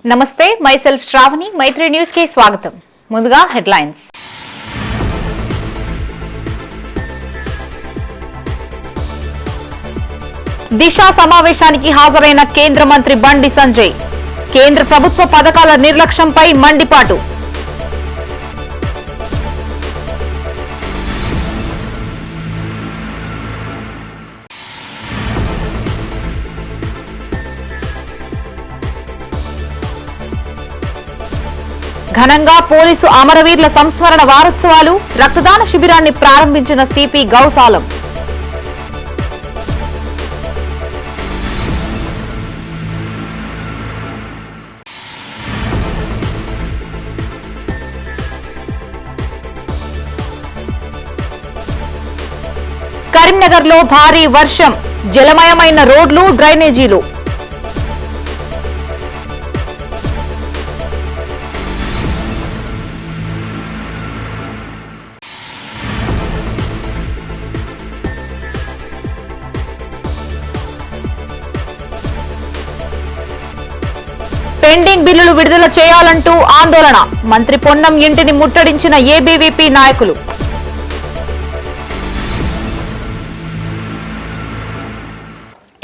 నమస్తే myself Sravani Maitri news కి స్వాగతం. ముందుగా హెడ్లైన్స్. దిశ సమావేశానికి హాజరైన కేంద్ర మంత్రి బండి సంజయ్ కేంద్ర ప్రభుత్వ పథకాల నిర్లక్ష్యంపై మండిపాటు. ఘనంగా పోలీసు అమరవీరుల సంస్మరణ వారోత్సవాలు, రక్తదాన శిబిరాన్ని ప్రారంభించిన సిపి గౌసాలం. కరీంనగర్లో భారీ వర్షం, జలమయమైన రోడ్లు, డ్రైనేజీలు. పెండింగ్ బిల్లులు విడుదల చేయాలంటూ ఆందోళన, మంత్రి పొన్నం ఇంటిని ముట్టడించిన ఏబీవీపీ నాయకులు.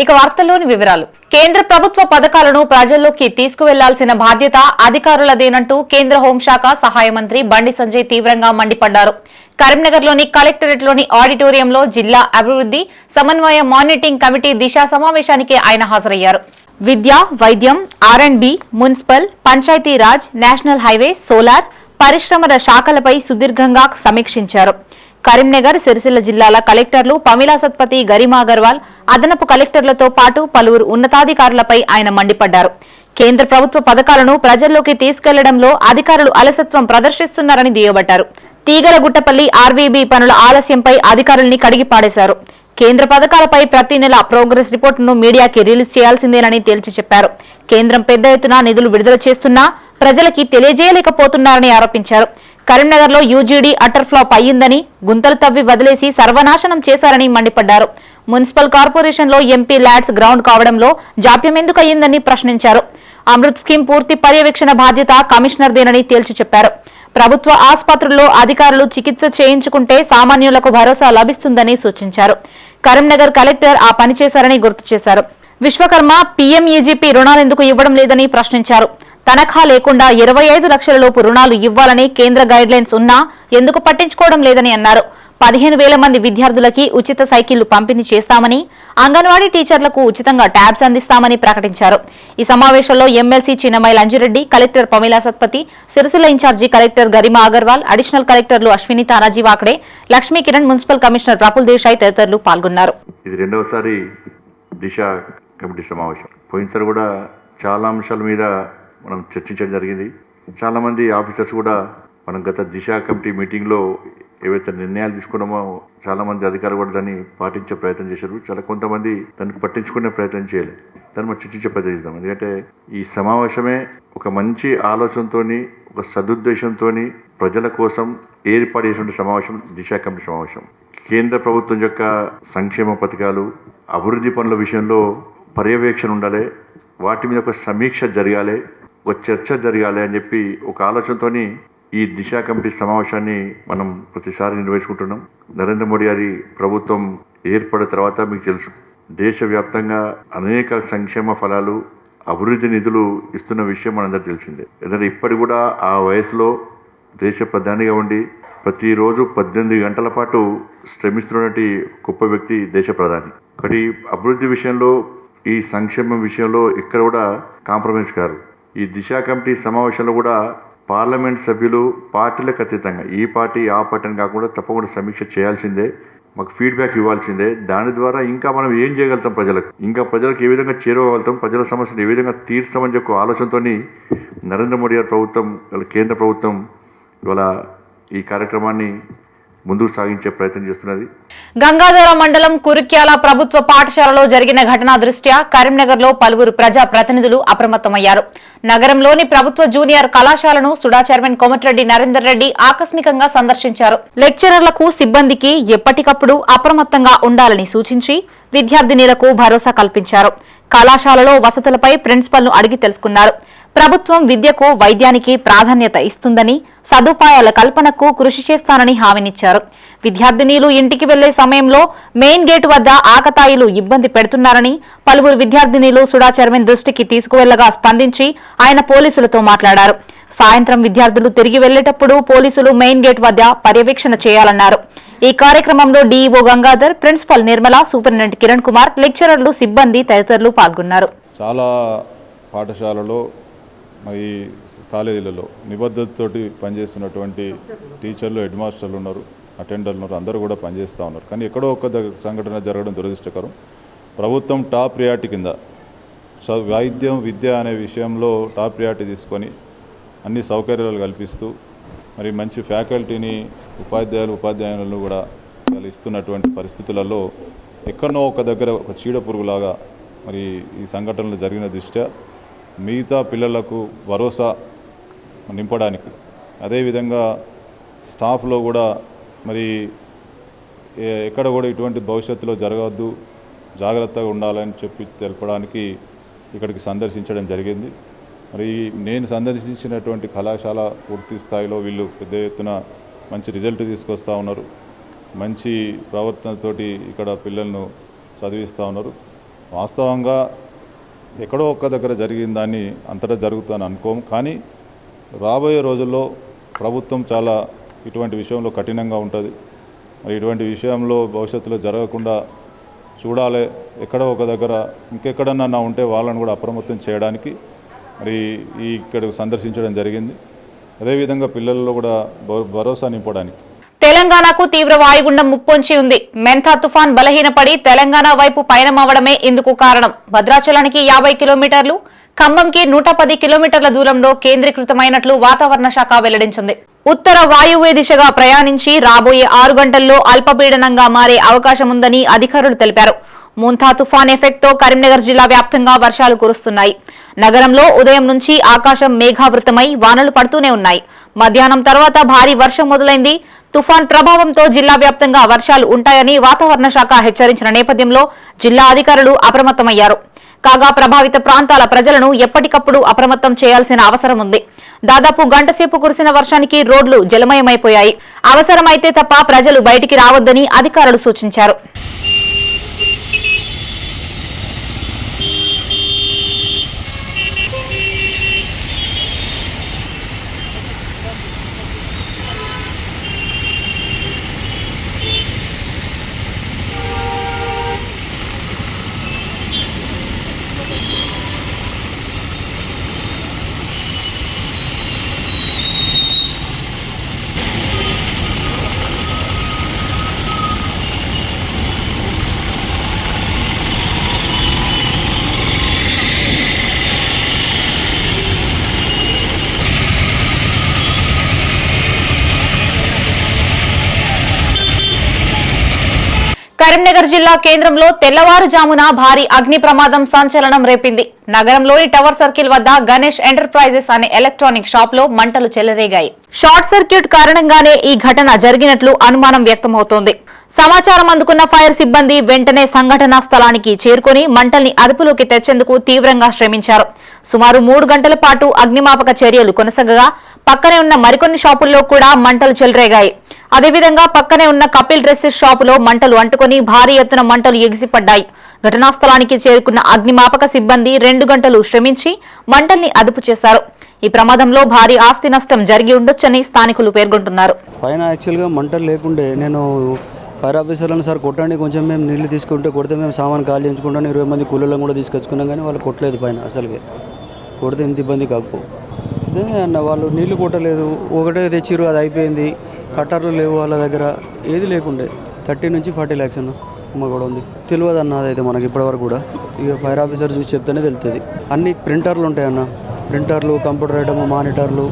ఇక వార్తల్లోని వివరాలు. కేంద్ర ప్రభుత్వ పథకాలను ప్రజల్లోకి తీసుకువెళ్లాల్సిన బాధ్యత అధికారులదేనంటూ కేంద్ర హోంశాఖ సహాయ మంత్రి బండి సంజయ్ తీవ్రంగా మండిపడ్డారు. కరీంనగర్లోని కలెక్టరేట్లోని ఆడిటోరియంలో జిల్లా అభివృద్ధి సమన్వయ మానిటరింగ్ కమిటీ దిశ సమావేశానికి ఆయన హాజరయ్యారు. విద్య, వైద్యం, R&B, municipal, Panchayati Raj, national highway, solar, పరిశ్రమల శాఖలపై సుదీర్ఘంగా సమీక్షించారు. కరీంనగర్, సిరిసిల్ల జిల్లాల కలెక్టర్లు పమిలా సత్పతి, గరిమా అగర్వాల్, అదనపు కలెక్టర్లతో పాటు పలువురు ఉన్నతాధికారులపై ఆయన మండిపడ్డారు. కేంద్ర ప్రభుత్వ పథకాలను ప్రజల్లోకి తీసుకెళ్లడంలో అధికారులు అలసత్వం ప్రదర్శిస్తున్నారని దుయ్యబట్టారు. తీగలగుట్టపల్లి RVB పనుల ఆలస్యంపై అధికారుల్ని కడిగిపాడేశారు. కేంద్ర పథకాలపై ప్రతి నెల ప్రోగ్రెస్ రిపోర్టును మీడియాకి రిలీజ్ చేయాల్సిందేనని తేల్చి చెప్పారు. కేంద్రం పెద్ద ఎత్తున నిధులు విడుదల చేస్తున్నా ప్రజలకి తెలియజేయలేకపోతున్నారని ఆరోపించారు. కరీంనగర్లో UGD అటర్ ఫ్లాప్ అయ్యిందని, గుంతలు తవ్వి వదిలేసి సర్వనాశనం చేశారని మండిపడ్డారు. మున్సిపల్ కార్పొరేషన్లో MP ల్యాడ్స్ గ్రౌండ్ కావడంలో జాప్యం ఎందుకు అయ్యిందని ప్రశ్నించారు. అమృత్ స్కీమ్ పూర్తి పర్యవేక్షణ బాధ్యత కమిషనర్దేనని తేల్చి చెప్పారు. ప్రభుత్వ ఆసుపత్రుల్లో అధికారులు చికిత్స చేయించుకుంటే సామాన్యులకు భరోసా లభిస్తుందని సూచించారు. కరీంనగర్ కలెక్టర్ ఆ పని చేశారని గుర్తు చేశారు. విశ్వకర్మ PMEGP రుణాలెందుకు ఇవ్వడం లేదని ప్రశ్నించారు. తనఖా లేకుండా 25 లక్షల లోపు రుణాలు ఇవ్వాలని కేంద్ర గైడ్ లైన్స్ ఉన్నా ఎందుకు పట్టించుకోవడం లేదని అన్నారు. 15,000 మంది విద్యార్థులకి ఉచిత సైకిళ్లు పంపిణీ చేస్తామని, అంగన్వాడీ టీచర్లకు ఉచితంగా ట్యాబ్స్ అందిస్తామని ప్రకటించారు. ఈ సమావేశంలో MLC Chinnamail Anjireddy, collector Pamela Satpathy, Sircilla incharge collector Garima Agarwal, additional కలెక్టర్లు అశ్విని తానాజీ వాకడే, లక్ష్మీ కిరణ్, మున్సిపల్ కమిషనర్ ప్రఫుల్ దేశాయ్ తదితరులు పాల్గొన్నారు. ఇది రెండవసారి దిశ కమిటీ సమావేశం. పోయినసారి కూడా చాలా అంశాల మీద మనం చర్చించడం జరిగింది. చాలా మంది ఆఫీసర్స్ కూడా మనం గత దిశ కమిటీ మీటింగ్లో ఏవైతే నిర్ణయాలు తీసుకున్నామో చాలా మంది అధికారులు కూడా దాన్ని పాటించే ప్రయత్నం చేశారు. చాలా కొంతమంది దాన్ని పట్టించుకునే ప్రయత్నం చేయలేదు. దాన్ని మనం చర్చించే ప్రయత్నం చేద్దాం. ఎందుకంటే ఈ సమావేశమే ఒక మంచి ఆలోచనతో, ఒక సదుద్దేశంతో ప్రజల కోసం ఏర్పాటు చేసిన సమావేశం దిశ కమిటీ సమావేశం. కేంద్ర ప్రభుత్వం యొక్క సంక్షేమ పథకాలు, అభివృద్ధి పనుల విషయంలో పర్యవేక్షణ ఉండాలి, వాటి మీద ఒక సమీక్ష జరగాలి, ఒక చర్చ జరగాలి అని చెప్పి ఒక ఆలోచనతో ఈ దిశ కమిటీ సమావేశాన్ని మనం ప్రతిసారి నిర్వహించుకుంటున్నాం. నరేంద్ర మోడీ గారి ప్రభుత్వం ఏర్పడిన తర్వాత మీకు తెలుసు, దేశవ్యాప్తంగా అనేక సంక్షేమ ఫలాలు, అభివృద్ధి నిధులు ఇస్తున్న విషయం మనందరూ తెలిసిందే. ఎందుకంటే ఇప్పటి కూడా ఆ వయసులో దేశ ప్రధానిగా ఉండి ప్రతిరోజు 18 గంటల పాటు శ్రమిస్తున్నటువంటి గొప్ప వ్యక్తి దేశ ప్రధాని. కానీ అభివృద్ధి విషయంలో, ఈ సంక్షేమం విషయంలో ఎక్కడ కూడా కాంప్రమైజ్ కారు. ఈ దిశ కమిటీ సమావేశంలో కూడా పార్లమెంట్ సభ్యులు పార్టీలకు అతీతంగా, ఈ పార్టీ ఆ పార్టీ అని కాకుండా తప్పకుండా సమీక్ష చేయాల్సిందే, మాకు ఫీడ్బ్యాక్ ఇవ్వాల్సిందే. దాని ద్వారా ఇంకా మనం ఏం చేయగలుగుతాం, ప్రజలకు ఏ విధంగా చేరువగలుగుతాం, ప్రజల సమస్యలు ఏ విధంగా తీర్చామని చెప్పి ఆలోచనతో నరేంద్ర మోడీ గారి ప్రభుత్వం, కేంద్ర ప్రభుత్వం ఇవాళ ఈ కార్యక్రమాన్ని ముందుకు సాగించే ప్రయత్నం చేస్తున్నది. గంగాధర మండలం కురుక్యాల ప్రభుత్వ పాఠశాలలో జరిగిన ఘటన దృష్ట్యా కరీంనగర్లో పలువురు ప్రజా ప్రతినిధులు అప్రమత్తమయ్యారు. నగరంలోని ప్రభుత్వ జూనియర్ కళాశాలను సుడా చైర్మన్ కోమటిరెడ్డి నరేందర్ రెడ్డి ఆకస్మికంగా సందర్శించారు. లెక్చరర్లకు, సిబ్బందికి ఎప్పటికప్పుడు అప్రమత్తంగా ఉండాలని సూచించి విద్యార్థినులకు భరోసా కల్పించారు. కళాశాలలో వసతులపై ప్రిన్సిపల్ ను అడిగి తెలుసుకున్నారు. ప్రభుత్వం విద్యకు వైద్యానికి ప్రాధాన్యత ఇస్తుందని సదుపాయాల కల్పనకు కృషి చేస్తానని హామీనిచ్చారు. విద్యార్థినీలు ఇంటికి వెళ్లే సమయంలో మెయిన్ గేటు వద్ద ఆకతాయిలు ఇబ్బంది పెడుతున్నారని పలువురు విద్యార్థినీలు సుడా చైర్మన్ దృష్టికి తీసుకువెళ్లగా స్పందించి ఆయన పోలీసులతో మాట్లాడారు. సాయంత్రం విద్యార్థులు తిరిగి వెళ్లేటప్పుడు పోలీసులు మెయిన్ గేట్ వద్ద పర్యవేక్షణ చేయాలన్నారు. ఈ కార్యక్రమంలో DEO Gangadhar, principal Nirmala, superintendent Kiran Kumar, లెక్చరర్లు, సిబ్బంది తదితరులు పాల్గొన్నారు. చాలా పాఠశాలలో మరి కాలేజీలలో నిబద్ధతతోటి పనిచేస్తున్నటువంటి టీచర్లు, హెడ్ మాస్టర్లు ఉన్నారు, అటెండర్లు ఉన్నారు, అందరూ కూడా పనిచేస్తూ ఉన్నారు. కానీ ఎక్కడో ఒక సంఘటన జరగడం దురదృష్టకరం. ప్రభుత్వం టాప్ ప్రియారిటీ కింద వైద్యం, విద్య అనే విషయంలో టాప్ ప్రియారిటీ తీసుకొని అన్ని సౌకర్యాలు కల్పిస్తూ మరి మంచి ఫ్యాకల్టీని, ఉపాధ్యాయులను కూడా ఇస్తున్నటువంటి పరిస్థితులలో ఎక్కడో ఒక దగ్గర ఒక చీడపురుగులాగా మరి ఈ సంఘటనలు జరిగిన దృష్ట్యా మిగతా పిల్లలకు భరోసా నింపడానికి, అదేవిధంగా స్టాఫ్లో కూడా మరి ఎక్కడ కూడా ఇటువంటి భవిష్యత్తులో జరగవద్దు, జాగ్రత్తగా ఉండాలని చెప్పి తెలపడానికి ఇక్కడికి సందర్శించడం జరిగింది. మరి నేను సందర్శించినటువంటి కళాశాల పూర్తి స్థాయిలో వీళ్ళు పెద్ద ఎత్తున మంచి రిజల్ట్ తీసుకొస్తూ ఉన్నారు. మంచి ప్రవర్తనతోటి ఇక్కడ పిల్లలను చదివిస్తూ ఉన్నారు. వాస్తవంగా ఎక్కడో ఒక్క దగ్గర జరిగిన దాన్ని అంతటా జరుగుతుందని అనుకోము. కానీ రాబోయే రోజుల్లో ప్రభుత్వం చాలా ఇటువంటి విషయంలో కఠినంగా ఉంటుంది. మరి ఇటువంటి విషయంలో భవిష్యత్తులో జరగకుండా చూడాలి. ఎక్కడో ఒక దగ్గర ఇంకెక్కడన్నా ఉంటే వాళ్ళని కూడా అప్రమత్తం చేయడానికి మరి ఇక్కడ సందర్శించడం జరిగింది. అదేవిధంగా పిల్లల్లో కూడా భరోసా నింపడానికి. తెలంగాణకు తీవ్ర వాయుగుండం ముప్పొంచి ఉంది. మెంథా తుఫాన్ బలహీనపడి తెలంగాణ వైపు పయనమవడమే ఇందుకు కారణం. భద్రాచలానికి 50 కిలోమీటర్లు, ఖమ్మంకి 110 కిలోమీటర్ల దూరంలో కేంద్రీకృతమైనట్లు వాతావరణ శాఖ వెల్లడించింది. ఉత్తర వాయువ్య దిశగా ప్రయాణించి రాబోయే 6 గంటల్లో అల్పపీడనంగా మారే అవకాశం ఉందని అధికారులు తెలిపారు. ముంతా తుఫాన్ ఎఫెక్ట్తో కరీంనగర్ జిల్లా వ్యాప్తంగా వర్షాలు కురుస్తున్నాయి. నగరంలో ఉదయం నుంచి ఆకాశం మేఘావృతమై వానలు పడుతూనే ఉన్నాయి. మధ్యాహ్నం తర్వాత భారీ వర్షం మొదలైంది. తుఫాన్ ప్రభావంతో జిల్లా వ్యాప్తంగా వర్షాలు ఉంటాయని వాతావరణ శాఖ హెచ్చరించిన నేపథ్యంలో జిల్లా అధికారులు అప్రమత్తమయ్యారు. కాగా ప్రభావిత ప్రాంతాల ప్రజలను ఎప్పటికప్పుడు అప్రమత్తం చేయాల్సిన అవసరం ఉంది. దాదాపు గంటసేపు కురిసిన వర్షానికి రోడ్లు జలమయమైపోయాయి. అవసరమైతే తప్ప ప్రజలు బయటికి రావద్దని అధికారులు సూచించారు. కరీంనగర్ జిల్లా కేంద్రంలో తెల్లవారుజామున భారీ అగ్ని ప్రమాదం సంచలనం రేపింది. నగరంలోని టవర్ సర్కిల్ వద్ద గణేష్ ఎంటర్ప్రైజెస్ అనే ఎలక్ట్రానిక్ షాప్ లో మంటలు చెలరేగాయి. షార్ట్ సర్క్యూట్ కారణంగానే ఈ ఘటన జరిగినట్లు అనుమానం వ్యక్తమవుతోంది. సమాచారం అందుకున్న ఫైర్ సిబ్బంది వెంటనే సంఘటనా స్థలానికి చేరుకుని మంటల్ని అదుపులోకి తెచ్చేందుకు తీవ్రంగా శ్రమించారు. సుమారు 3 గంటల పాటు అగ్నిమాపక చర్యలు కొనసాగగా పక్కనే ఉన్న మరికొన్ని షాపుల్లో కూడా మంటలు చెలరేగాయి. అదేవిధంగా పక్కనే ఉన్న కపిల్ డ్రెస్సెస్ షాపులో మంటలు అంటుకుని భారీ ఎత్తున మంటలు ఎగిసిపడ్డాయి. ఘటనా స్థలానికి చేరుకున్న అగ్నిమాపక సిబ్బంది 2 గంటలు శ్రమించి మంటల్ని అదుపు చేశారు. ఈ ప్రమాదంలో భారీ ఆస్తి నష్టం జరిగి ఉండొచ్చని స్థానికులు పేర్కొంటున్నారు. పైన యాక్చువల్గా మంటలు లేకుండే నేను ఫైర్ ఆఫీసర్లను సార్ కొట్టండి, కొంచెం మేము నీళ్ళు తీసుకుంటే కొడితే మేము సామాన్ ఖాళీ చేయించుకుంటాను, 20 మంది కూలీలను కూడా తీసుకొచ్చుకున్నాం. కానీ వాళ్ళు కొట్టలేదు పైన, అసలుగా కొడితే ఇంత ఇబ్బంది కాకపో అన్న వాళ్ళు నీళ్లు కొట్టలేదు. ఒకటే తెచ్చిరు, అది అయిపోయింది. కట్టర్లు లేవు వాళ్ళ దగ్గర, ఏది లేకుండే. 30 నుంచి 40 lakhs అన్న అమ్మ కూడా ఉంది. తెలియదు అన్న అదైతే మనకి ఇప్పటివరకు కూడా. ఇక ఫైర్ ఆఫీసర్ చూసి చెప్తేనే తెలుస్తుంది. అన్ని ప్రింటర్లు ఉంటాయన్న, ప్రింటర్లు, కంప్యూటర్ ఐటమ్, మానిటర్లు,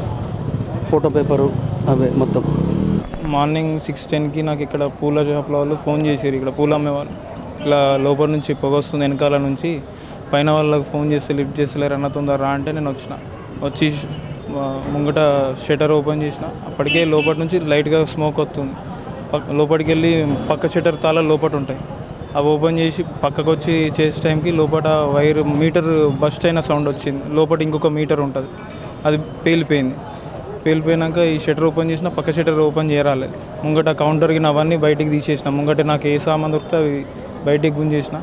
ఫోటో పేపరు, అవే మొత్తం. మార్నింగ్ 6:10కి నాకు ఇక్కడ పూల షాప్లో వాళ్ళు ఫోన్ చేశారు. ఇక్కడ పూలు అమ్మేవాళ్ళు ఇట్లా లోపల నుంచి పొగ వస్తుంది వెనకాల నుంచి. పైన వాళ్ళకి ఫోన్ చేస్తే లిఫ్ట్ చేస్తలేరు, అన్న తొందర అంటే నేను వచ్చి ముంగట షటర్ ఓపెన్ చేసిన. అప్పటికే లోపల నుంచి లైట్గా స్మోక్ వస్తుంది. లోపలికి వెళ్ళి పక్క షటర్ తాళాలు లోపల ఉంటాయి, అవి ఓపెన్ చేసి పక్కకు వచ్చి చేసే టైంకి లోపల వైర్ మీటర్ బస్ట్ అయిన సౌండ్ వచ్చింది. లోపల ఇంకొక మీటర్ ఉంటుంది, అది పేలిపోయినాక ఈ షట్టర్ ఓపెన్ చేసిన పక్క షట్టర్ ఓపెన్ చేయరాలి. ముంగట కౌంటర్కి అవన్నీ బయటికి తీసేసిన. ముంగట నాకు ఏ సామాన్ దొరికితే అవి బయటికి గుంజేసిన.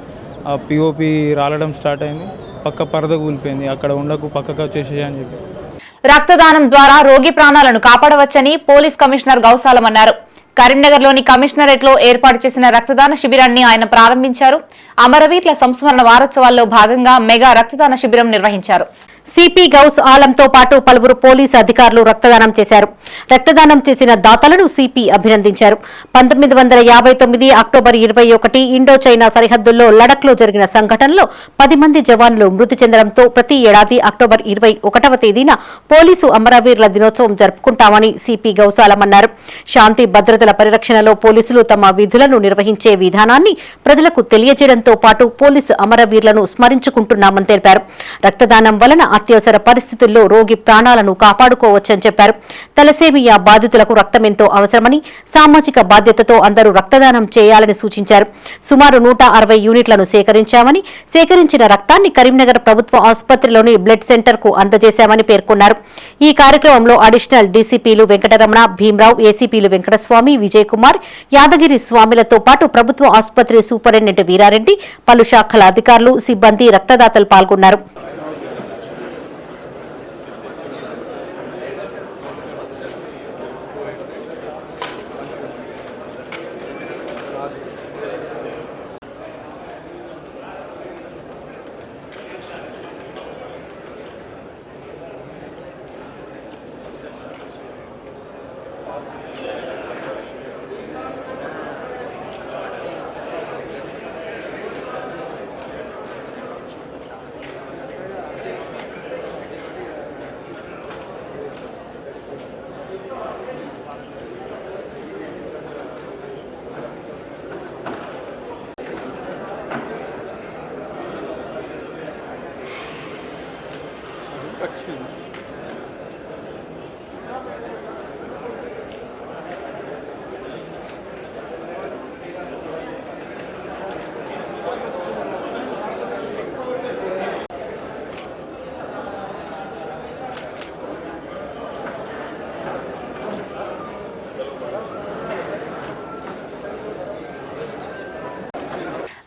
ఆ పిఓపి రాలడం స్టార్ట్ అయింది. పక్క పరద కూలిపోయింది. అక్కడ ఉండకు పక్కకు వచ్చేసేయ్ అని చెప్పి. రక్తదానం ద్వారా రోగి ప్రాణాలను కాపాడవచ్చని పోలీస్ కమిషనర్ గౌసాలం అన్నారు. కరీంనగర్లోని కమిషనరేట్ లో ఏర్పాటు చేసిన రక్తదాన శిబిరాన్ని ఆయన ప్రారంభించారు. అమరవీరుల సంస్మరణ వారోత్సవాల్లో భాగంగా మెగా రక్తదాన శిబిరం నిర్వహించారు. సిపి గౌస్ ఆలంతో పాటు పలువురు పోలీసు అధికారులు రక్తదానం చేశారు. రక్తదానం చేసిన దాతలను సిపి అభినందించారు. 1959 అక్టోబర్ 21 ఇండో చైనా సరిహద్దుల్లో లడఖ్లో జరిగిన సంఘటనలో 10 మంది జవాన్లు మృతి చెందడంతో ప్రతి ఏడాది అక్టోబర్ 21వ తేదీన పోలీసు అమరవీరుల దినోత్సవం జరుపుకుంటామని సిపి గౌసాలం అన్నారు. శాంతి భద్రతల పరిరక్షణలో పోలీసులు తమ విధులను నిర్వహించే విధానాన్ని ప్రజలకు తెలియజేయడంతో పాటు పోలీసు అమరవీరులను స్మరించుకుంటున్నామని తెలిపారు. రక్తదానం వలన అత్యవసర పరిస్థితుల్లో రోగి ప్రాణాలను కాపాడుకోవచ్చని చెప్పారు. తలసేమియా బాధితులకు రక్తం ఎంతో అవసరమని, సామాజిక బాధ్యతతో అందరూ రక్తదానం చేయాలని సూచించారు. సుమారు 160 యూనిట్లను సేకరించామని, సేకరించిన రక్తాన్ని కరీంనగర్ ప్రభుత్వ ఆసుపత్రిలోని బ్లడ్ సెంటర్ కు అందజేశామని పేర్కొన్నారు. ఈ కార్యక్రమంలో అడిషనల్ డీసీపీలు వెంకటరమణ, భీమరావు, ఏసీపీలు వెంకటస్వామి, విజయ్ కుమార్, యాదగిరి స్వామిలతో పాటు ప్రభుత్వ ఆసుపత్రి సూపరింటెండెంట్ వీరారెడ్డి, పలు శాఖల అధికారులు, సిబ్బంది, రక్తదాతలు పాల్గొన్నారు.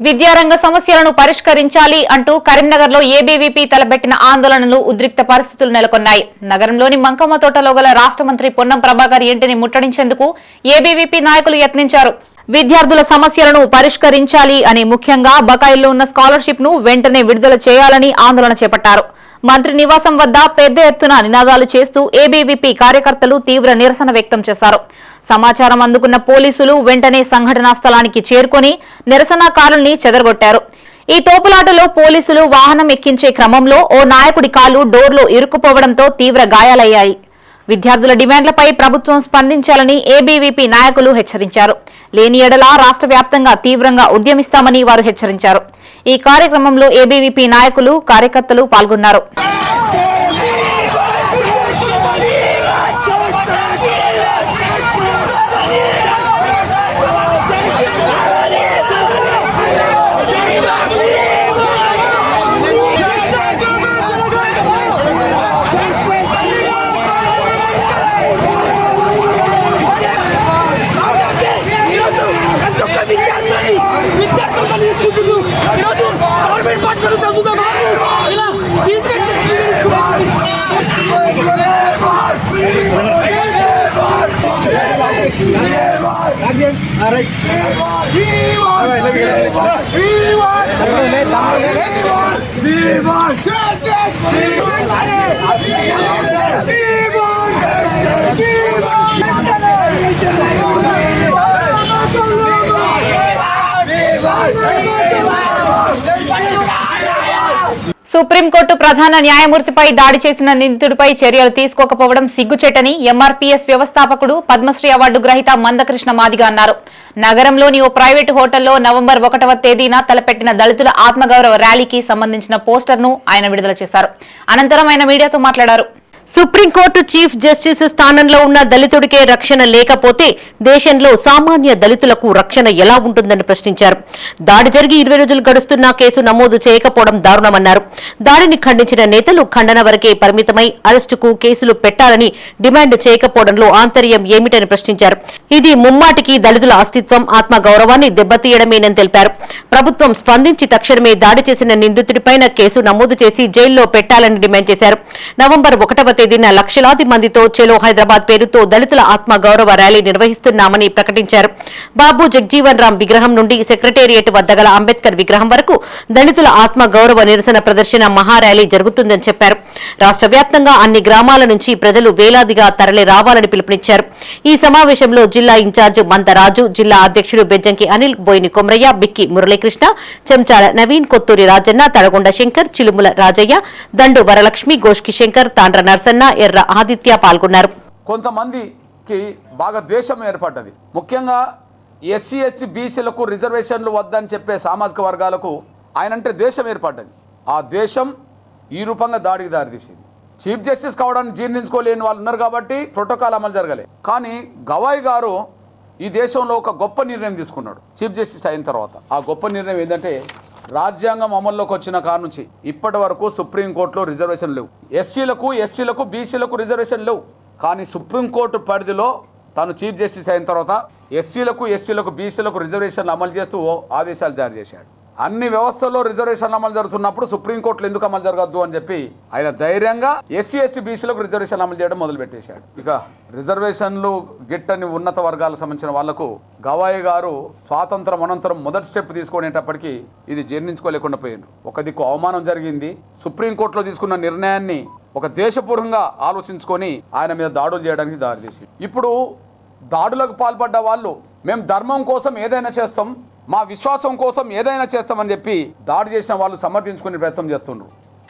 విద్యారంగ సమస్యలను పరిష్కరించాలి అంటూ కరీంనగర్లో ఏబీవీపీ తలపెట్టిన ఆందోళనలు ఉద్రిక్త పరిస్థితులు నెలకొన్నాయి. నగరంలోని మంకమ్మ తోటలో గల రాష్ట్ర మంత్రి పొన్నం ప్రభాకర్ ఇంటిని ముట్టడించేందుకు ఏబీవీపీ నాయకులు యత్నించారు. విద్యార్థుల సమస్యలను పరిష్కరించాలి అని, ముఖ్యంగా బకాయిల్లో ఉన్న స్కాలర్షిప్ ను వెంటనే విడుదల చేయాలని ఆందోళన చేపట్టారు. మంత్రి నివాసం వద్ద పెద్ద ఎత్తున నినాదాలు చేస్తూ ఏబీవీపీ కార్యకర్తలు తీవ్ర నిరసన వ్యక్తం చేశారు. సమాచారం అందుకున్న పోలీసులు వెంటనే సంఘటనా స్థలానికి చేరుకుని నిరసనకారుల్ని చెదరగొట్టారు. ఈ తోపులాటలో పోలీసులు వాహనం ఎక్కించే క్రమంలో ఓ నాయకుడి కాలు డోర్లో ఇరుక్కుపోవడంతో తీవ్ర గాయాలయ్యాయి. విద్యార్థుల డిమాండ్లపై ప్రభుత్వం స్పందించాలని ఏబీవీపీ నాయకులు హెచ్చరించారు. లేని ఎడల రాష్ట్ర వ్యాప్తంగా తీవ్రంగా ఉద్యమిస్తామని వారు హెచ్చరించారు. ఈ కార్యక్రమంలో ఏబీవీపీ నాయకులు, కార్యకర్తలు పాల్గొన్నారు. సుప్రీంకోర్టు ప్రధాన న్యాయమూర్తిపై దాడి చేసిన నిందితుడిపై చర్యలు తీసుకోకపోవడం సిగ్గుచేటని ఎంఆర్పీఎస్ వ్యవస్థాపకుడు, పద్మశ్రీ అవార్డు గ్రహీత మందకృష్ణ మాదిగ అన్నారు. నగరంలోని ఓ ప్రైవేటు హోటల్లో నవంబర్ 1వ తేదీన తలపెట్టిన దళితుల ఆత్మగౌరవ ర్యాలీకి సంబంధించిన పోస్టర్ను ఆయన విడుదల చేశారు. అనంతరం ఆయన మీడియాతో మాట్లాడారు. సుప్రీంకోర్టు చీఫ్ జస్టిస్ స్థానంలో ఉన్న దళితుడికే రక్షణ లేకపోతే దేశంలో సామాన్య దళితులకు రక్షణ ఎలా ఉంటుందని ప్రశ్నించారు. దాడి జరిగి 20 రోజులు గడుస్తున్నా కేసు నమోదు చేయకపోవడం దారుణమన్నారు. దాడిని ఖండించిన నేతలు ఖండన వరకే పరిమితమై అరెస్టుకు కేసులు పెట్టాలని డిమాండ్ చేయకపోవడంలో ఆంతర్యం ఏమిటని ప్రశ్నించారు. ఇది ముమ్మాటికి దళితుల అస్తిత్వం, ఆత్మగౌరవాన్ని దెబ్బతీయడమేనని తెలిపారు. ప్రభుత్వం స్పందించి తక్షణమే దాడి చేసిన నిందితుడిపైన కేసు నమోదు చేసి జైల్లో పెట్టాలని డిమాండ్ చేశారు. నవంబర్ 1వ తేదీన లక్షలాది మందితో చెలో హైదరాబాద్ పేరుతో దళితుల ఆత్మగౌరవ ర్యాలీ నిర్వహిస్తున్నామని ప్రకటించారు. బాబు జగ్జీవన్ రామ్ విగ్రహం నుండి సెక్రటేరియట్ వద్ద గల అంబేద్కర్ విగ్రహం వరకు దళితుల ఆత్మగౌరవ నిరసన ప్రదర్శన మహార్యాలీ జరుగుతుందని చెప్పారు. రాష్ట్ర వ్యాప్తంగా అన్ని గ్రామాల నుంచి ప్రజలు వేలాదిగా తరలి రావాలని పిలుపునిచ్చారు. ఈ సమావేశంలో జిల్లా ఇన్ఛార్జ్ మంతరాజు, జిల్లా అధ్యక్షుడు బెజ్జంకి అనిల్, బోయిని కొమరయ్య, బిక్కి మురళీకృష్ణ, చెంచాల నవీన్, కొత్తూరి రాజన్న, తడగొండ శంకర్, చిలుముల రాజయ్య, దండు వరలక్ష్మి, గోష్కి శంకర్, తాండ్ర నర్సన్న, ఎర్ర ఆదిత్య పాల్గొన్నారు. కొంతమందికి బాగా ద్వేషం ఏర్పడ్డది. ముఖ్యంగా ఎస్సీ ఎస్టీ బీసీలకు రిజర్వేషన్లు వద్దని చెప్పే సామాజిక వర్గాలకు ఆయనంటే ద్వేషం ఏర్పడ్డది. ఆ ద్వేషం ఈ రూపంగా దాడికి దారితీసింది. చీఫ్ జస్టిస్ కావడానికి జీర్ణించుకోలేని వాళ్ళు ఉన్నారు కాబట్టి ప్రోటోకాల్ అమలు జరగలేదు. కానీ గవాయ్ గారు ఈ దేశంలో ఒక గొప్ప నిర్ణయం తీసుకున్నాడు చీఫ్ జస్టిస్ అయిన తర్వాత. ఆ గొప్ప నిర్ణయం ఏంటంటే, రాజ్యాంగం అమల్లోకి వచ్చిన కాడ నుంచి ఇప్పటి వరకు సుప్రీంకోర్టులో రిజర్వేషన్ లేవు. ఎస్సీలకు, ఎస్టీలకు, బీసీలకు రిజర్వేషన్ లేవు. కానీ సుప్రీంకోర్టు పరిధిలో తాను చీఫ్ జస్టిస్ అయిన తర్వాత ఎస్సీలకు, ఎస్టీలకు, బీసీలకు రిజర్వేషన్లు అమలు చేస్తూ ఆదేశాలు జారీ చేశాడు. అన్ని వ్యవస్థల్లో రిజర్వేషన్లు అమలు జరుగుతున్నప్పుడు సుప్రీంకోర్టులో ఎందుకు అమలు జరగద్దు అని చెప్పి ఆయన ధైర్యంగా ఎస్సీ ఎస్టీ బీసీలకు రిజర్వేషన్లు అమలు చేయడం మొదలుపెట్టేశాడు. ఇక రిజర్వేషన్లు గిట్టని ఉన్నత వర్గాలకు సంబంధించిన వాళ్లకు గవాయి గారు స్వాతంత్రం అనంతరం మొదటి స్టెప్ తీసుకునేటప్పటికీ ఇది జీర్ణించుకోలేకుండా పోయింది. ఒక దిక్కు అవమానం జరిగింది. సుప్రీంకోర్టులో తీసుకున్న నిర్ణయాన్ని ఒక దేశపూర్వంగా ఆలోచించుకొని ఆయన మీద దాడులు చేయడానికి దారితీసింది. ఇప్పుడు దాడులకు పాల్పడ్డ వాళ్ళు మేము ధర్మం కోసం ఏదైనా చేస్తాం, మా విశ్వాసం కోసం ఏదైనా చేస్తామని చెప్పి దాడి చేసిన వాళ్ళు సమర్థించుకునే ప్రయత్నం చేస్తున్నారు.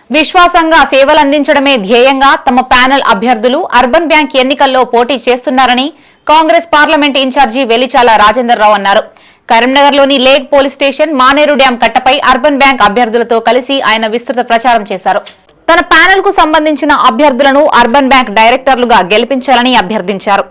విశ్వాసంగా సేవలందించడమే ధ్యేయంగా తమ ప్యానెల్ అభ్యర్థులు అర్బన్ బ్యాంక్ ఎన్నికల్లో పోటీ చేస్తున్నారని కాంగ్రెస్ పార్లమెంట్ ఇన్ఛార్జి వెలిచాల రాజేందర్రావు అన్నారు. కరీంనగర్లోని lake police station, Maneru dam కట్టపై అర్బన్ బ్యాంక్ అభ్యర్థులతో కలిసి ఆయన విస్తృత ప్రచారం చేశారు. తన ప్యానెల్ కు సంబంధించిన అభ్యర్థులను అర్బన్ బ్యాంక్ డైరెక్టర్లుగా గెలిపించాలని అభ్యర్థించారు.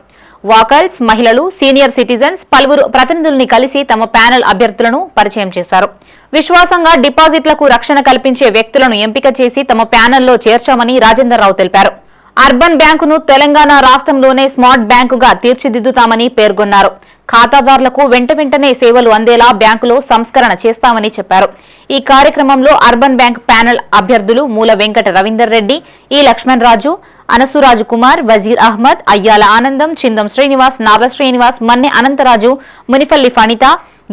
వాకర్స్, మహిళలు, సీనియర్ సిటిజన్స్, పలువురు ప్రతినిధుల్ని కలిసి తమ ప్యానెల్ అభ్యర్థులను పరిచయం చేశారు. విశ్వాసంగా డిపాజిట్లకు రక్షణ కల్పించే వ్యక్తులను ఎంపిక చేసి తమ ప్యానెల్లో చేర్చామని రాజేందర్రావు తెలిపారు. అర్బన్ బ్యాంకును తెలంగాణ రాష్ట్రంలోనే స్మార్ట్ బ్యాంకుగా తీర్చిదిద్దుతామని పేర్కొన్నారు. ఖాతాదారులకు వెంటనే సేవలు అందేలా బ్యాంకులో సంస్కరణ చేస్తామని చెప్పారు. ఈ కార్యక్రమంలో అర్బన్ బ్యాంక్ ప్యానెల్ అభ్యర్థులు మూల వెంకట రవీందర్ రెడ్డి, ఈ లక్ష్మణ్ రాజు, అనసురాజు కుమార్, వజీర్ అహ్మద్, అయ్యాల ఆనందం, చిందం శ్రీనివాస్, నావ శ్రీనివాస్, మన్నె అనంతరాజు, మునిపల్లి ఫణిత,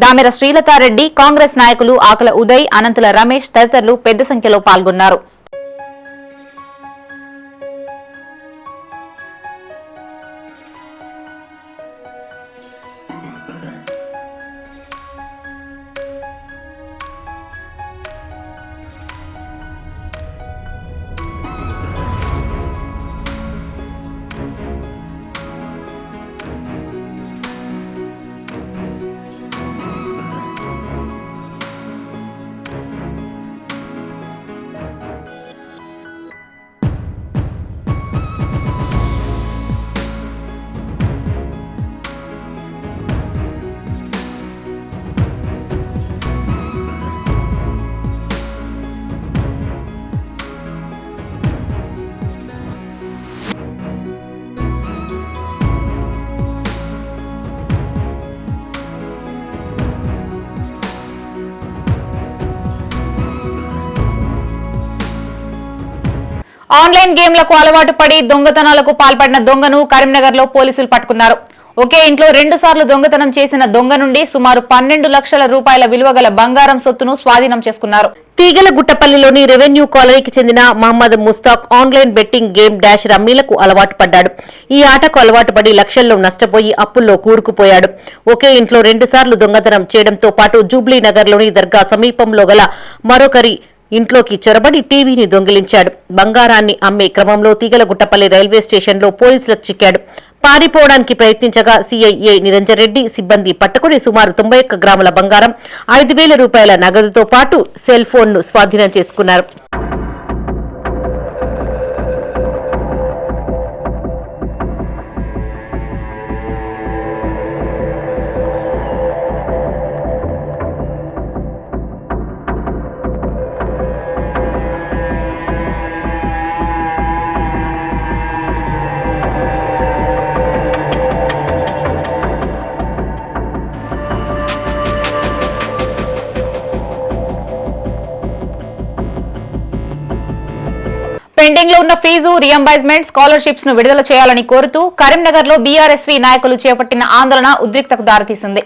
దామెర శ్రీలతారెడ్డి, కాంగ్రెస్ నాయకులు ఆకుల ఉదయ్, అనంతుల రమేష్ తదితరులు పెద్ద సంఖ్యలో పాల్గొన్నారు. ఆన్లైన్ గేమ్లకు అలవాటు పడి దొంగతనాలకు పాల్పడిన దొంగను కరీంనగర్లో పోలీసులు పట్టుకున్నారు. ఒకే ఇంట్లో 2 సార్లు దొంగతనం చేసిన దొంగ నుండి సుమారు 12 లక్షల రూపాయల విలువగల బంగారం సొత్తును స్వాధీనం చేసుకున్నారు. తీగలగుట్టపల్లిలోని రెవెన్యూ కాలనీకి చెందిన Mohammed Mustaq online betting game dash రమ్మీలకు అలవాటు పడ్డాడు. ఈ ఆటకు అలవాటు పడి లక్షల్లో నష్టపోయి అప్పుల్లో కూరుకుపోయాడు. ఒకే ఇంట్లో 2 సార్లు దొంగతనం చేయడంతో పాటు జూబ్లీ నగర్లోని దర్గా సమీపంలో గల మరొకరి ఇంట్లోకి చొరబడి టీవీని దొంగిలించాడు. బంగారాన్ని అమ్మే క్రమంలో తీగలగుట్టపల్లి రైల్వే స్టేషన్లో పోలీసులకు చిక్కాడు. పారిపోవడానికి ప్రయత్నించగా సీఐఏ నిరంజన్ రెడ్డి సిబ్బంది పట్టుకుని సుమారు 91 గ్రాముల బంగారం, 5,000 రూపాయల నగదుతో పాటు సెల్ ఫోన్ను స్వాధీనం చేసుకున్నారు. పెండింగ్ లో ఉన్న ఫీజు రియంబర్స్మెంట్ స్కాలర్షిప్స్ ను విడుదల చేయాలని కోరుతూ కరీంనగర్ లో బీఆర్ఎస్వీ నాయకులు చేపట్టిన ఆందోళన ఉద్రిక్తతకు దారితీసింది.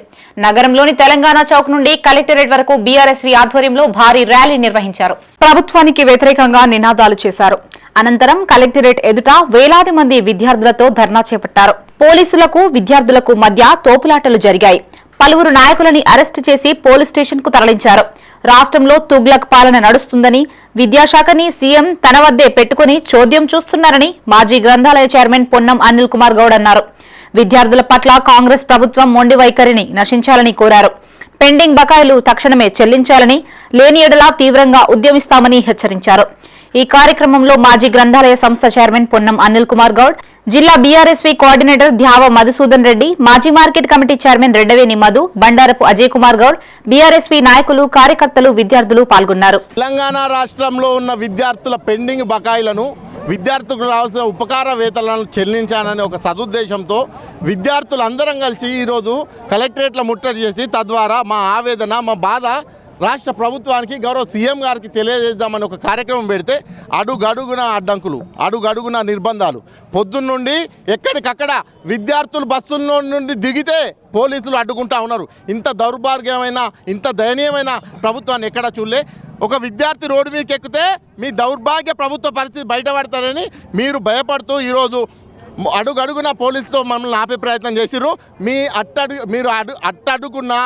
నగరంలోని తెలంగాణ చౌక్ నుండి కలెక్టరేట్ వరకు బీఆర్ఎస్వీ ఆధ్వర్యంలో భారీ ర్యాలీ నిర్వహించారు. ప్రభుత్వానికి వ్యతిరేకంగా నినాదాలు చేశారు. అనంతరం కలెక్టరేట్ ఎదుట వేలాది మంది విద్యార్థులతో ధర్నా చేపట్టారు. పోలీసులకు విద్యార్థులకు మధ్య తోపులాటలు జరిగాయి. పలువురు నాయకులని అరెస్టు చేసి పోలీస్ స్టేషన్ కు తరలించారు. రాష్ట్రంలో తుగ్లక్ పాలన నడుస్తుందని, విద్యాశాఖని సీఎం తన వద్దే పెట్టుకుని చోద్యం చూస్తున్నారని మాజీ గ్రంథాలయ చైర్మన్ పొన్నం అనిల్ కుమార్ గౌడ్ అన్నారు. విద్యార్థుల పట్ల కాంగ్రెస్ ప్రభుత్వం మొండి వైఖరిని నశించాలని కోరారు. పెండింగ్ బకాయిలు తక్షణమే చెల్లించాలని, లేని ఎడల తీవ్రంగా ఉద్యమిస్తామని హెచ్చరించారు. ఈ కార్యక్రమంలో మాజీ గ్రంథాలయ సంస్థ చైర్మన్ పొన్నం అనిల్ కుమార్ గౌడ్, జిల్లా బీఆర్ఎస్వీ కోఆర్డినేటర్ ధ్యావ మధుసూదన్ రెడ్డి, మాజీ market committee chairman Reddaveni Madhu, Bandarapu Ajay Kumar Goud, BRSV నాయకులు, కార్యకర్తలు, విద్యార్థులు పాల్గొన్నారు. తెలంగాణ రాష్ట్రంలో ఉన్న విద్యార్థుల పెండింగ్ బకాయిలను, విద్యార్థులకు రావాల్సిన ఉపకార వేతనాలను చెల్లించాలనే ఒక సదుద్దేశంతో విద్యార్థులందరం కలిసి ఈరోజు కలెక్టరేట్ల ముట్టడి చేసి తద్వారా మా ఆవేదన, మా బాధ రాష్ట్ర ప్రభుత్వానికి, గౌరవ సీఎం గారికి తెలియజేద్దామని ఒక కార్యక్రమం పెడితే అడుగడుగున అడ్డంకులు, అడుగడుగున నిర్బంధాలు, పొద్దున్నుండి ఎక్కడికక్కడ విద్యార్థులు బస్సుల నుండి దిగితే పోలీసులు అడ్డుకుంటా ఉన్నారు. ఇంత దౌర్భాగ్యమైన, ఇంత దయనీయమైన ప్రభుత్వాన్ని ఎక్కడా చూడలే. ఒక విద్యార్థి రోడ్డు మీదకి ఎక్కితే మీ దౌర్భాగ్య ప్రభుత్వ పరిస్థితి బయటపడతారని మీరు భయపడుతూ ఈరోజు అడుగడుగున పోలీసుతో మమ్మల్ని ఆపే ప్రయత్నం చేసిర్రు. మీరు అట్టడుగున్నా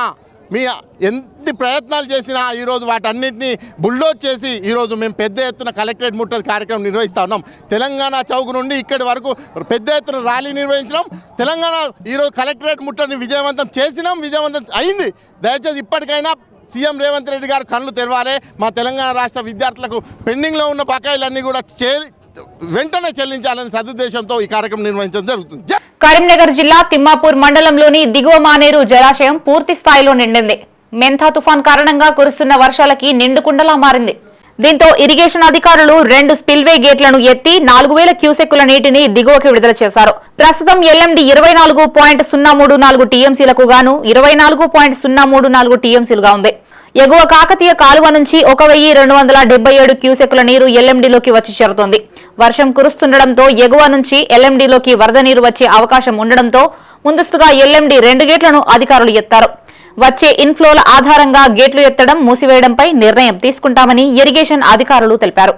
మీ ఎన్ని ప్రయత్నాలు చేసినా ఈరోజు వాటన్నింటినీ బుల్డోజ్ చేసి ఈరోజు మేము పెద్ద ఎత్తున కలెక్టరేట్ ముట్టడి కార్యక్రమం నిర్వహిస్తూ ఉన్నాం. తెలంగాణ చౌక్ నుండి ఇక్కడి వరకు పెద్ద ఎత్తున ర్యాలీ నిర్వహించినాం. తెలంగాణ ఈరోజు కలెక్టరేట్ ముట్టడిని విజయవంతం చేసినాం, విజయవంతం అయింది. దయచేసి ఇప్పటికైనా సీఎం రేవంత్ రెడ్డి గారు కళ్ళు తెరవాలే. మా తెలంగాణ రాష్ట్ర విద్యార్థులకు పెండింగ్లో ఉన్న బకాయిలన్నీ కూడా వెంటనే చెల్లించాలనే సదుద్దేశంతో ఈ కార్యక్రమం నిర్వహించడం జరుగుతుంది. కరీంనగర్ జిల్లా తిమ్మాపూర్ మండలంలోని దిగువ మానేరు జలాశయం పూర్తి స్థాయిలో నిండింది. మెంథా తుఫాన్ కారణంగా కురుస్తున్న వర్షాలకి నిండుకుండలా మారింది. దీంతో ఇరిగేషన్ అధికారులు 2 స్పిల్వే గేట్లను ఎత్తి 4000 క్యూసెక్కుల నీటిని దిగువకి విడుదల చేశారు. ప్రస్తుతం ఎల్ఎండి 24.034 టీఎంసీలకు గాను 24.034 టీఎంసీలుగా ఉంది. ఎగువ కాకతీయ కాలువ నుంచి 1277 క్యూసెక్కుల నీరు ఎల్ఎండిలోకి వచ్చి చేరుతోంది. వర్షం కురుస్తుండటంతో ఎగువ నుంచి ఎల్ఎండిలోకి వరద నీరు వచ్చే అవకాశం ఉండడంతో ముందస్తుగా ఎల్ఎండి 2 గేట్లను అధికారులు ఎత్తారు. వచ్చే ఇన్ఫ్లోల ఆధారంగా గేట్లు ఎత్తడం, మూసివేయడంపై నిర్ణయం తీసుకుంటామని ఇరిగేషన్ అధికారులు తెలిపారు.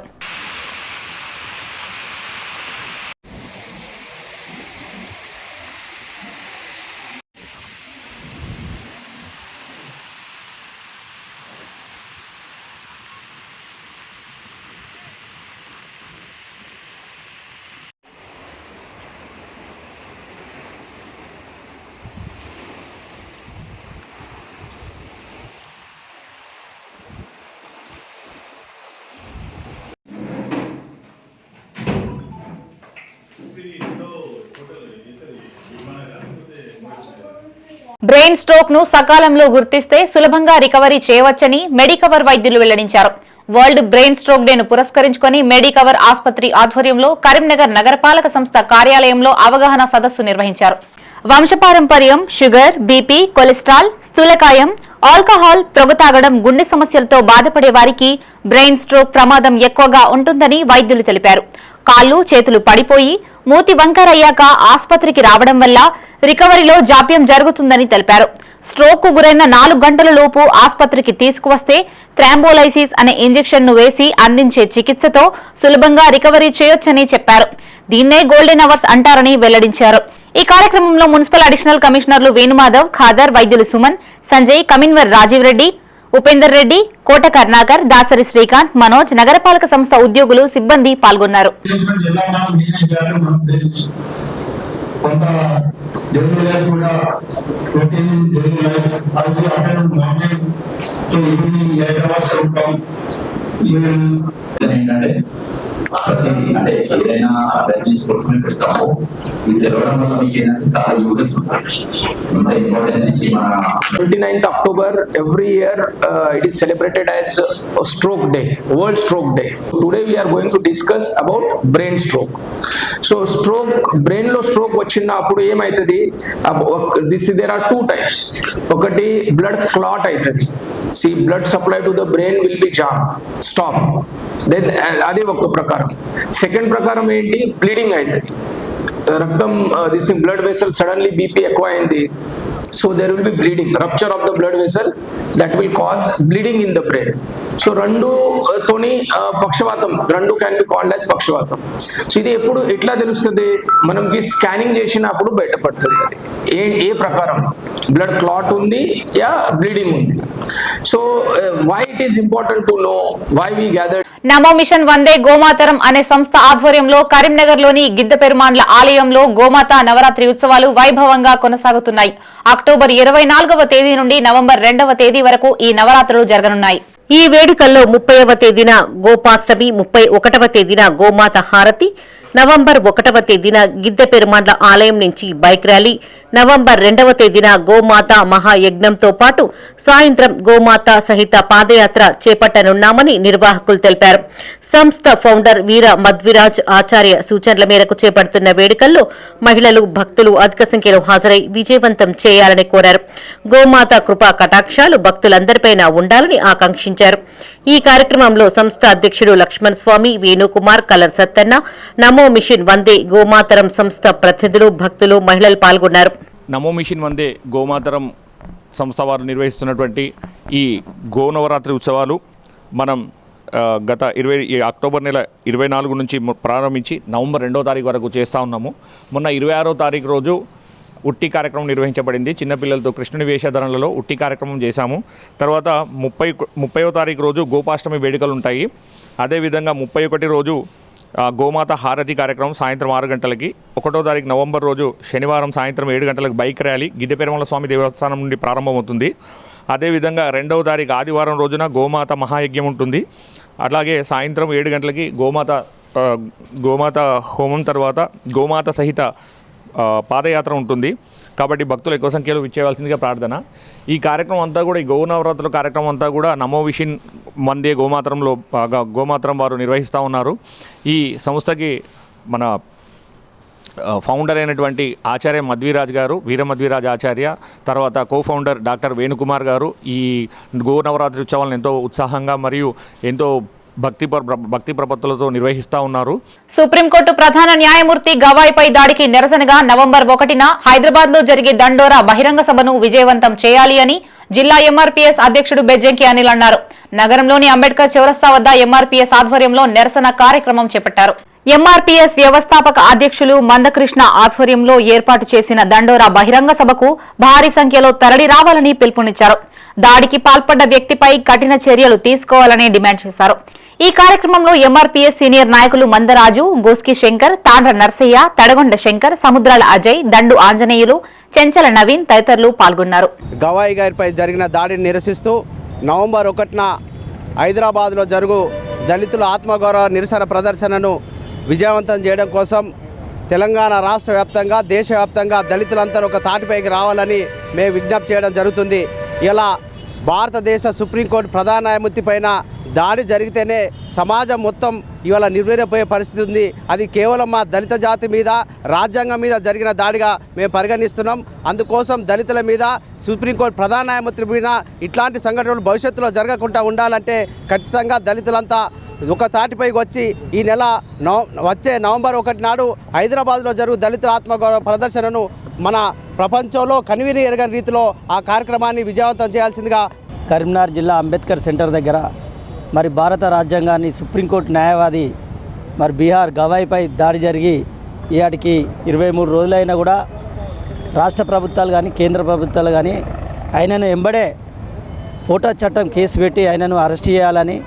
బ్రెయిన్ స్ట్రోక్ ను సకాలంలో గుర్తిస్తే సులభంగా రికవరీ చేయవచ్చని మెడికవర్ వైద్యులు వెల్లడించారు. వరల్డ్ బ్రెయిన్ స్ట్రోక్ డేను పురస్కరించుకుని మెడికవర్ ఆసుపత్రి ఆధ్వర్యంలో కరీంనగర్ నగరపాలక సంస్థ కార్యాలయంలో అవగాహన సదస్సు నిర్వహించారు. వంశపారంపర్యం, షుగర్, బీపీ, కొలెస్ట్రాల్, స్థూలకాయం, ఆల్కహాల్, పొగ తాగడం, గుండె సమస్యలతో బాధపడే వారికి బ్రెయిన్ స్ట్రోక్ ప్రమాదం ఎక్కువగా ఉంటుందని వైద్యులు తెలిపారు. కాళ్లు, చేతులు పడిపోయి మూతి వంకరయ్యాక ఆసుపత్రికి రావడం వల్ల రికవరీలో జాప్యం జరుగుతుందని తెలిపారు. స్ట్రోక్ కు గురైన 4 గంటల లోపు ఆసుపత్రికి తీసుకువస్తే థ్రాంబోలైసిస్ అనే ఇంజెక్షన్ ను వేసి అందించే చికిత్సతో సులభంగా రికవరీ చేయొచ్చని చెప్పారు. దీన్నే గోల్డెన్ అవర్స్ అంటారని వెల్లడించారు. ఈ కార్యక్రమంలో మున్సిపల్ అడిషనల్ కమిషనర్లు వేణుమాధవ్, ఖాదర్, వైద్యులు సుమన్, సంజయ్, కమిన్వర్ రాజీవ్ రెడ్డి, ఉపేందర్ రెడ్డి, కోట కర్ణాకర్, దాసరి శ్రీకాంత్, మనోజ్, నగరపాలక సంస్థ ఉద్యోగులు, సిబ్బంది పాల్గొన్నారు. కొంత డైలీ లైఫ్ కూడా రొటీన్ డైలీ లైఫ్ అది attend morning to evening 8 hours ఉంటాం. ఏంటంటే ప్రతి అంటే ఏదైనా అవేర్నెస్ కోసం పెడతాము. ఇది తెలవడం వల్ల మీకు ఏంటంటే చాలా యూజెస్ ఉంటాయి. ఇంపార్టెన్స్ నుంచి మన 29th October every year it is celebrated as a stroke day, World Stroke Day. Today we are going to discuss about brain stroke. So stroke, brain lo stroke వచ్చినప్పుడు ఏమైతది, there are 2 types. ఒకటి blood clot అవుతుంది, See, blood supply to the brain will be jammed, stop. Then adi oka prakaram. Second prakaram enti bleeding aitadi. Raktam this thing blood vessel suddenly BP ఎక్కువ అయింది. So there will be bleeding, rupture of the blood vessel that will cause bleeding in the brain. So rendu toni pakshavatam, rendu can be called as pakshavatam. So ఇది ఎప్పుడు ఎట్లా తెలుస్తుంది, మనకి scanning చేసినప్పుడు బయటపడుతుంది అది ఏ ప్రకారం బ్లడ్ క్లాట్ ఉంది యా బ్లీడింగ్ ఉంది. So why it is important to know why we gathered. Namo machine వందే గోమాతరం అనే సంస్థ ఆధ్వర్యంలో కరీంనగర్ లోని గిద్ద పెరుమాండ్ల ఆలయంలో గోమాత నవరాత్రి ఉత్సవాలు వైభవంగా కొనసాగుతున్నాయి. అక్టోబర్ 24వ తేదీ నుండి నవంబర్ 2వ తేదీ వరకు ఈ నవరాత్రులు జరగనున్నాయి. ఈ వేడుకల్లో 30వ తేదీన గోపాష్టమి, 31వ తేదీన గోమాత హారతి, నవంబర్ 1వ తేదీన గిద్దె పెరుమాండ్ల ఆలయం నుంచి బైక్ ర్యాలీ, నవంబర్ 2వ తేదీన గోమాత మహాయజ్ఞంతో పాటు సాయంత్రం గోమాత సహిత పాదయాత్ర చేపట్టనున్నామని నిర్వాహకులు తెలిపారు. సంస్థ ఫౌండర్ వీర మధ్విరాజ్ ఆచార్య సూచనల మేరకు చేపడుతున్న వేడుకల్లో మహిళలు, భక్తులు అధిక సంఖ్యలో హాజరై విజయవంతం చేయాలని కోరారు. గోమాత కృపా కటాక్షాలు భక్తులందరిపైన ఉండాలని ఆకాంక్షించారు. ఈ కార్యక్రమంలో సంస్థ అధ్యక్షుడు లక్ష్మణ్ స్వామి, వేణుకుమార్, కలర్ సత్తన్న, నమో మిషన్ వందే గోమాతరం సంస్థ ప్రతినిధులు, భక్తులు, మహిళలు పాల్గొన్నారు. నమో మిషన్ వందే గోమాతరం సంస్థ వారు నిర్వహిస్తున్నటువంటి ఈ గోనవరాత్రి ఉత్సవాలు మనం గత అక్టోబర్ నెల 24 నుంచి ప్రారంభించి నవంబర్ 2వ తారీఖు వరకు చేస్తూ ఉన్నాము. మొన్న 26వ తారీఖు రోజు ఉట్టి కార్యక్రమం నిర్వహించబడింది. చిన్నపిల్లలతో కృష్ణుని వేషధరణలలో ఉట్టి కార్యక్రమం చేశాము. తర్వాత 30వ తారీఖు రోజు గోపాష్టమి వేడుకలు ఉంటాయి. అదేవిధంగా 31 రోజు గోమాత హారతి కార్యక్రమం సాయంత్రం 6 గంటలకి, 1వ తారీఖు నవంబర్ రోజు శనివారం సాయంత్రం 7 గంటలకు బైక్ ర్యాలీ గిద్దె పెరుమాళ స్వామి దేవస్థానం నుండి ప్రారంభమవుతుంది. అదేవిధంగా 2వ తారీఖు ఆదివారం రోజున గోమాత మహాయజ్ఞం ఉంటుంది. అలాగే సాయంత్రం 7 గంటలకి గోమాత హోమం తర్వాత గోమాత సహిత పాదయాత్ర ఉంటుంది. కాబట్టి భక్తులు ఎక్కువ సంఖ్యలో విచ్చేయవలసిందిగా ప్రార్థన. ఈ కార్యక్రమం అంతా కూడా, ఈ గోనవరాత్రుల కార్యక్రమం అంతా కూడా నమో మిషన్ వందే గోమాతరం వారు నిర్వహిస్తూ ఉన్నారు. ఈ సంస్థకి మన ఫౌండర్ అయినటువంటి ఆచార్య మధ్విరాజ్ గారు, వీర మధ్విరాజ్ ఆచార్య, తర్వాత కో ఫౌండర్ డాక్టర్ వేణుకుమార్ గారు ఈ గోనవరాత్రి ఉత్సవాలను ఎంతో ఉత్సాహంగా మరియు ఎంతో భక్తి ప్రపత్తులతో నిర్వహిస్తా ఉన్నారు. సుప్రీంకోర్టు ప్రధాన న్యాయమూర్తి గవాయిపై దాడికి నిరసనగా నవంబర్ 1న హైదరాబాద్ లో జరిగే దండోరా బహిరంగ సభను విజయవంతం చేయాలి అని జిల్లా ఎంఆర్పీఎస్ అధ్యక్షుడు బెజ్జంకి అనిల్ అన్నారు. నగరంలోని అంబేద్కర్ చౌరస్తా వద్ద ఎంఆర్పీఎస్ ఆధ్వర్యంలో నిరసన కార్యక్రమం చేపట్టారు. ఎంఆర్పీఎస్ వ్యవస్థాపక అధ్యక్షులు మందకృష్ణ ఆధ్వర్యంలో ఏర్పాటు చేసిన దండోరా బహిరంగ సభకు భారీ సంఖ్యలో తరలి రావాలని పిలుపునిచ్చారు. దాడికి పాల్పడ్డ వ్యక్తిపై కఠిన చర్యలు తీసుకోవాలని డిమాండ్ చేశారు. ఈ కార్యక్రమంలో ఎంఆర్పీఎస్ సీనియర్ నాయకులు మందరాజు, గోస్కి శంకర్, తాండ్ర నర్సయ్య, తడగొండ శంకర్, సముద్రాల అజయ్, దండు ఆంజనేయులు, చెంచల నవీన్ తదితరులు పాల్గొన్నారు. గవాయి గారిపై జరిగిన దాడిని నిరసిస్తూ నవంబర్ 1న హైదరాబాద్లో జరుగు దళితుల ఆత్మగౌరవ నిరసన ప్రదర్శనను విజయవంతం చేయడం కోసం తెలంగాణ రాష్ట్ర వ్యాప్తంగా, దేశవ్యాప్తంగా దళితులందరూ ఒక తాటిపైకి రావాలని మేము విజ్ఞప్తి చేయడం జరుగుతుంది. ఇలా భారతదేశ సుప్రీంకోర్టు ప్రధాన న్యాయమూర్తి పైన దాడి జరిగితేనే సమాజం మొత్తం ఇవాళ నిర్వీర్యపోయే పరిస్థితి ఉంది. అది కేవలం మా దళిత జాతి మీద, రాజ్యాంగం మీద జరిగిన దాడిగా మేము పరిగణిస్తున్నాం. అందుకోసం దళితుల మీద, సుప్రీంకోర్టు ప్రధాన న్యాయమూర్తి మీద ఇట్లాంటి సంఘటనలు భవిష్యత్తులో జరగకుండా ఉండాలంటే ఖచ్చితంగా దళితులంతా ఒక తాటిపైకి వచ్చి ఈ నెల వచ్చే నవంబర్ 1 నాడు హైదరాబాద్లో జరుగు దళితుల ఆత్మగౌరవ ప్రదర్శనను మన ప్రపంచంలో కనివిని ఎరగని రీతిలో ఆ కార్యక్రమాన్ని విజయవంతం చేయాల్సిందిగా. కరీంనగర్ జిల్లా అంబేద్కర్ సెంటర్ దగ్గర మరి భారత రాజ్యాంగాన్ని సుప్రీంకోర్టు న్యాయవాది మరి బీహార్ గవాయిపై దాడి జరిగి ఈయాటికి 23 రోజులైనా కూడా రాష్ట్ర ప్రభుత్వాలు కానీ కేంద్ర ప్రభుత్వాలు కానీ ఆయనను ఎంబడే ఫోటో చట్టం కేసు పెట్టి ఆయనను అరెస్ట్ చేయాలని,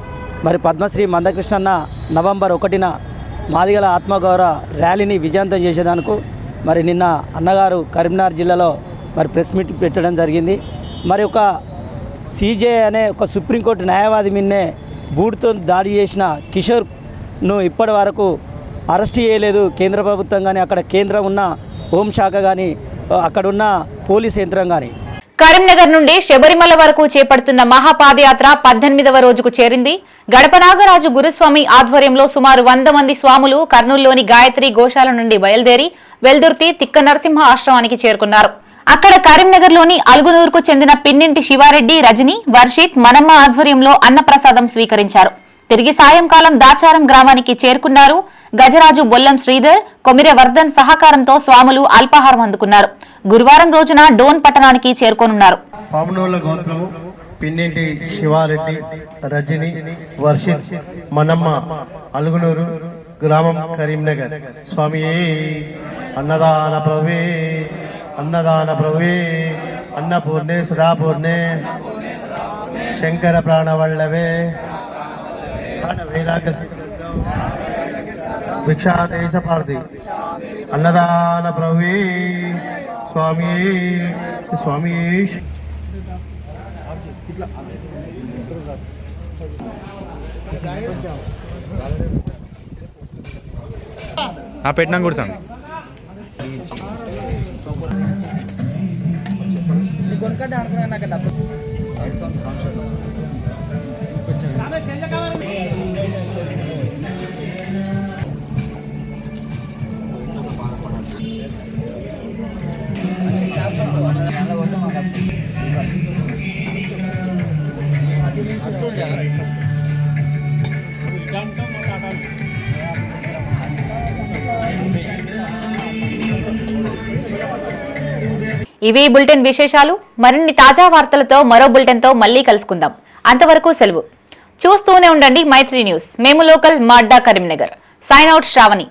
మరి పద్మశ్రీ మందకృష్ణన్న నవంబర్ 1న మాదిగల ఆత్మగౌరవ ర్యాలీని విజయవంతం చేసేదానికి మరి నిన్న అన్నగారు కరీంనగర్ జిల్లాలో మరి ప్రెస్ మీట్ పెట్టడం జరిగింది. మరి ఒక సీజే అనే ఒక సుప్రీంకోర్టు న్యాయవాది మీదనే బూట్తో దాడి చేసిన కిషోర్ను ఇప్పటి వరకు అరెస్ట్ చేయలేదు కేంద్ర ప్రభుత్వం కానీ, అక్కడ కేంద్రం ఉన్న హోంశాఖ కానీ, అక్కడున్న పోలీస్ యంత్రం కానీ. కరీంనగర్ నుండి శబరిమల వరకు చేపడుతున్న మహాపాదయాత్ర 18వ రోజుకు చేరింది. గడప నాగరాజు గురుస్వామి ఆధ్వర్యంలో సుమారు 100 మంది స్వాములు కర్నూలులోని గాయత్రి గోశాల నుండి బయలుదేరి వెల్దుర్తి తిక్క నరసింహ ఆశ్రమానికి చేరుకున్నారు. అక్కడ కరీంనగర్లోని అలుగునూరుకు చెందిన పిన్నింటి శివారెడ్డి, రజని, వర్షిత్, మనమ్మ ఆధ్వర్యంలో అన్నప్రసాదం స్వీకరించారు. తిరిగి సాయంకాలం దాచారం గ్రామానికి చేరుకున్నారు. గజరాజు, బొల్లం శ్రీధర్, కొమిరె వర్ధన్ సహకారంతో స్వాములు అల్పాహారం అందుకున్నారు. గురువారం రోజున డోన్ పట్టణానికి చేరుకోనున్నారు. పామునోళ్ళ గోత్రము పిన్నింటి శివారెడ్డి, రజని, వర్షిత్, మనమ్మ, అలుగునూరు గ్రామం, కరీంనగర్. స్వామి అన్నదాన ప్రవే అన్నదాన ప్రవే అన్నపూర్ణే సదాపూర్ణే శంకర ప్రాణవల్లవే ప్రాణవైరాగ భిక్షాదేశ పార్థి అన్నదాన ప్రవే స్వామి స్వామి. పెట్టినా కూడా సార్ ఇవి బులెటిన్ విశేషాలు. మరిన్ని తాజా వార్తలతో మరో బులెటిన్తో మళ్ళీ కలుసుకుందాం. అంతవరకు సెలవు. చూస్తూనే ఉండండి మైత్రి న్యూస్. మేము లోకల్, మా అడ్డా కరీంనగర్. Sign out Shravani.